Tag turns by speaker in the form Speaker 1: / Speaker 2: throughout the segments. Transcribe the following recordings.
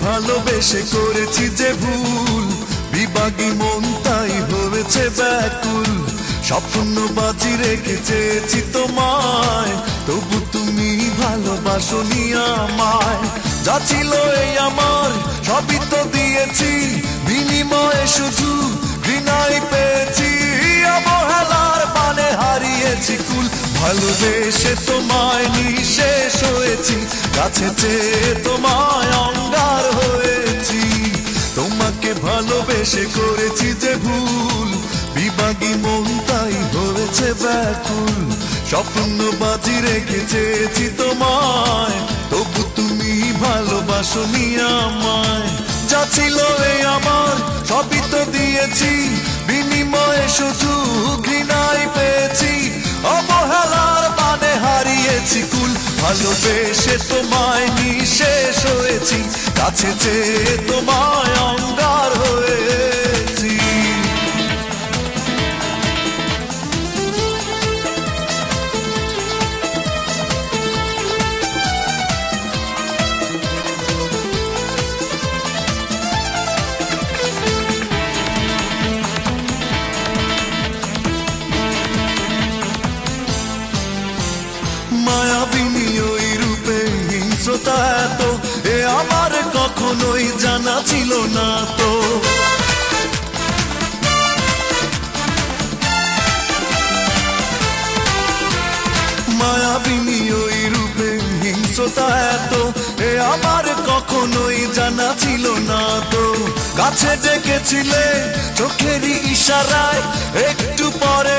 Speaker 1: ভালোবেসে করেছি যে ভুল, বিভাগী মন তাই হয়েছে ব্যাকুল। স্বপ্ন বাজি রেখে চেয়েছি তোমায়, তবু তুমি ভালোবাসোনি আমায়। যা ছিল এই আমার সবই তো দিয়েছি, বিনিময়ে শুধু ঘৃণাই পেয়েছি। অবহেলার বানে হারিয়েছি কুল, ভালোবেসে তোমায় নিঃশেষ হয়েছি, কাছে চেয়ে তোমায় অঙ্গার হয়েছি। তোমাকে ভালোবেসে করেছি যে ভুল, বিভাগী মন তাই হয়েছে ব্যাকুল। স্বপ্ন বাজি রেখে চেয়েছি তোমায়, তবু তুমি ভালোবাসোনি আমায়। যা ছিল এই আমার সবই তো দিয়েছি, বিনিময়ে শুধু ঘৃণাই পেয়েছি। অবহেলার বানে হারিয়েছি কুল, ভালোবেসে তোমায় নিঃশেষ হয়েছি, কাছে চেয়ে তোমায় অঙ্গার হয়েছি। মায়াবিনী ওই রূপে হিংস্রতা এত, এ আমার কখনোই জানা ছিল না তো। মায়াবিনী ওই রূপে হিংস্রতা এত, এ আমার কখনোই জানা ছিল না তো। কাছে ডেকেছিলে চোখেরই ইশারায়, একটু পরে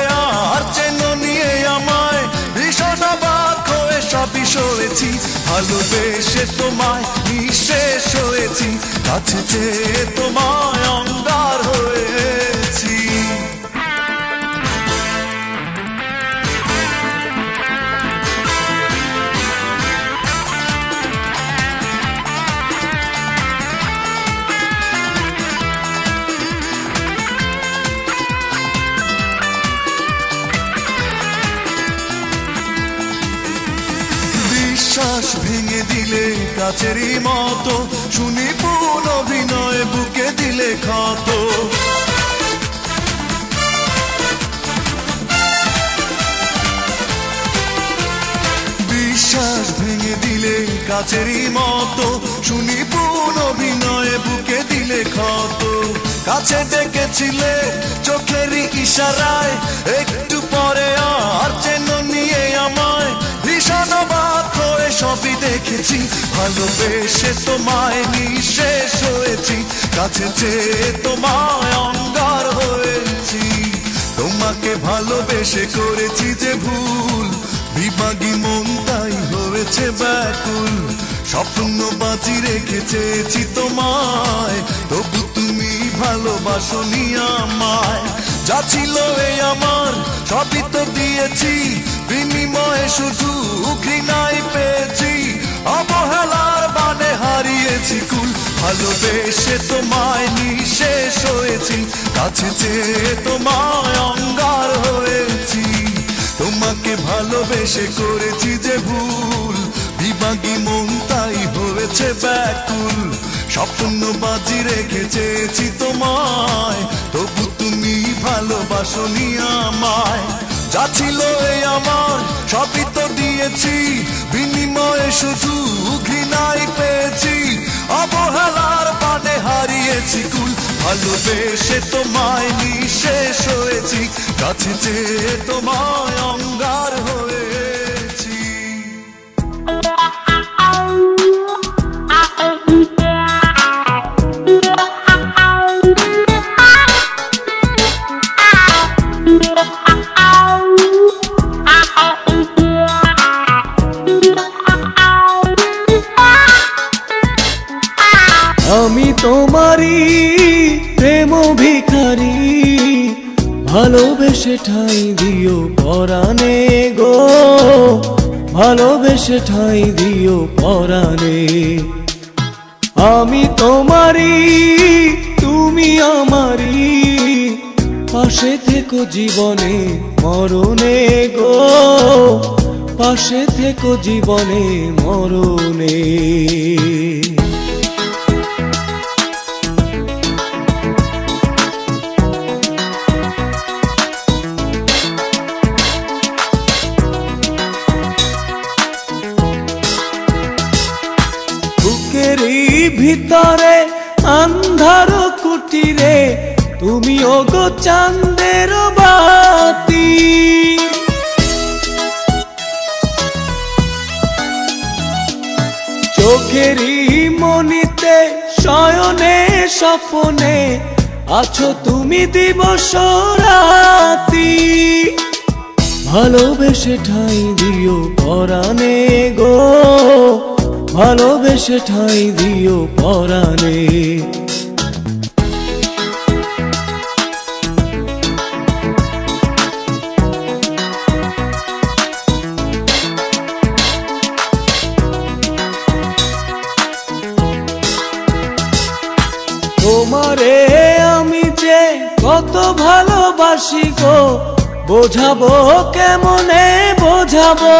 Speaker 1: আর চেন নিয়ে আমায়। ভীষণ অবাক হয়ে সবই সরেছি, ভালোবেসে তোমায় নিঃশেষ হয়েছি, কাছে চেয়ে তোমায় অঙ্গার হয়েছি। বিশ্বাস ভেঙে দিলে কাছেরই মতো, শুনি পুন অভিনয় বুকে দিলে ক্ষত। বিশ্বাস ভেঙে দিলে কাছেরই মতো, শুনি পুন অভিনয় বুকে দিলে ক্ষত। কাছে ডেকেছিলে চোখেরই ইশারায়, একটু পরে আর চেন নিয়ে আমায়। ভীষণ অবাক হয়ে সবই দেখেছি, ভালোবেসে তোমায় নিঃশেষ হয়েছি, কাছে চেয়ে তোমায় অঙ্গার হয়েছি। তোমাকে ভালোবেসে করেছি যে ভুল, বিভাগী মন তাই হয়েছে ব্যাকুল। স্বপ্ন বাজি রেখে চেয়েছি তোমায়, তবু তুমি ভালোবাসোনি আমায়। যা ছিল এই আমার সবই তো দিয়েছি, বিনিময়ে শুধু ঘৃণাই পেয়েছি। অবহেলার বানে হারিয়েছি কুল, ভালোবেসে তোমায় নিঃশেষ হয়েছি, কাছে চেয়ে তোমায় অঙ্গার হয়েছি। তোমাকে ভালোবেসে করেছি যে ভুল, বিভাগী মন তাই হয়েছে ব্যাকুল। স্বপ্ন বাজি রেখে চেয়েছি তোমায়, তবু তুমি ভালোবাসোনি আমায়। যা ছিল এই আমার সবই তো দিয়েছি, বিনিময়ে শুধু ঘৃণাই পেয়েছি। অবহেলার বানে হারিয়েছি কুল, ভালোবেসে তোমায় নিঃশেষ হয়েছি, কাছে চেয়ে তোমায় অঙ্গার হয়েছি।
Speaker 2: আমি তোমারই প্রেম ভিখারি, ভালোবেসে ঠাঁই দিও পরাণে গো, ভালোবেসে ঠাঁই দিও পরাণে। আমি তোমারই তুমি আমারই, পাশে থেকো জীবনে মরণে গো, পাশে থেকো জীবনে মরণে। তুমি ওগো চাঁদের বাতি। চোখেরই মনিতে শয়নে স্বপনে আছো তুমি দিবস রাতি। ভালোবেসে ঠাঁই দিও পরাণে গো, ভালোবেসে ঠাঁই দিও পরাণে। তোমারে আমি যে কত ভালোবাসি গো, বোঝাবো কেমনে বোঝাবো।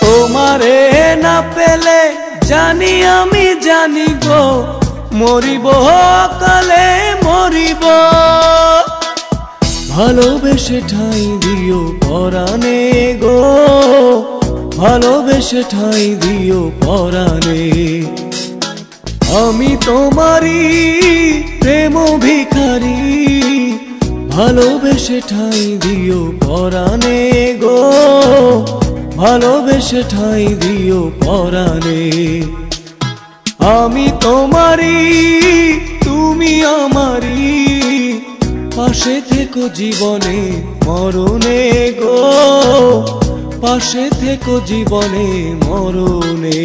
Speaker 2: তোমারে না পেলে জানি আমি জানি গো, মরিব অকালে মরিব। ভালোবেসে ঠাঁই দিও পরাণে গো, ভালোবেসে ঠাঁই দিও পরাণে। আমি তোমারি প্রেম ভিখারি, ভালোবেসে ঠাঁই দিও পরাণে গো, ভালোবেসে ঠাঁই দিও পরাণে। আমি তোমারি তুমি আমারি, পাশে থেকো জীবনে মরণে গো, পাশে থেকো জীবনে মরণে।